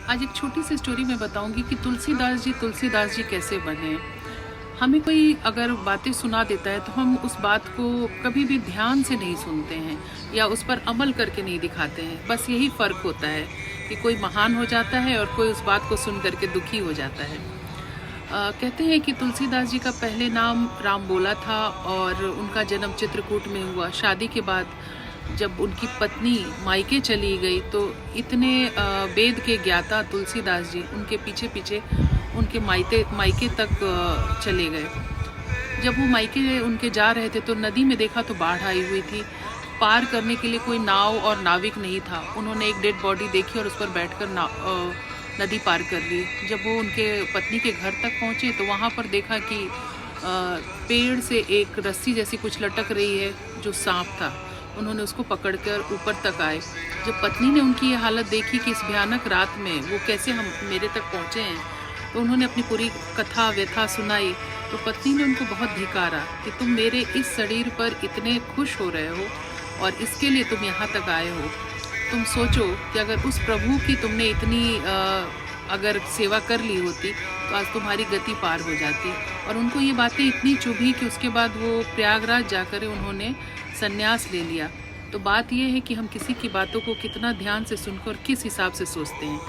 आज एक छोटी सी स्टोरी मैं बताऊंगी कि तुलसीदास जी कैसे बने। हमें कोई अगर बातें सुना देता है तो हम उस बात को कभी भी ध्यान से नहीं सुनते हैं या उस पर अमल करके नहीं दिखाते हैं। बस यही फ़र्क होता है कि कोई महान हो जाता है और कोई उस बात को सुन करके दुखी हो जाता है। कहते हैं कि तुलसीदास जी का पहले नाम राम बोला था और उनका जन्म चित्रकूट में हुआ। शादी के बाद जब उनकी पत्नी मायके चली गई तो इतने वेद के ज्ञाता तुलसीदास जी उनके पीछे पीछे उनके मायके तक चले गए। जब वो मायके उनके जा रहे थे तो नदी में देखा तो बाढ़ आई हुई थी। पार करने के लिए कोई नाव और नाविक नहीं था। उन्होंने एक डेड बॉडी देखी और उस पर बैठकर नदी पार कर ली। जब वो उनके पत्नी के घर तक पहुँचे तो वहाँ पर देखा कि पेड़ से एक रस्सी जैसी कुछ लटक रही है जो सांप था। उन्होंने उसको पकड़कर ऊपर तक आए। जब पत्नी ने उनकी ये हालत देखी कि इस भयानक रात में वो कैसे हम मेरे तक पहुँचे हैं, तो उन्होंने अपनी पूरी कथा व्यथा सुनाई। तो पत्नी ने उनको बहुत धिकारा कि तुम मेरे इस शरीर पर इतने खुश हो रहे हो और इसके लिए तुम यहाँ तक आए हो। तुम सोचो कि अगर उस प्रभु की तुमने इतनी अगर सेवा कर ली होती तो आज तुम्हारी गति पार हो जाती। और उनको ये बातें इतनी चुभी कि उसके बाद वो प्रयागराज जाकर उन्होंने संन्यास ले लिया। तो बात यह है कि हम किसी की बातों को कितना ध्यान से सुनकर किस हिसाब से सोचते हैं।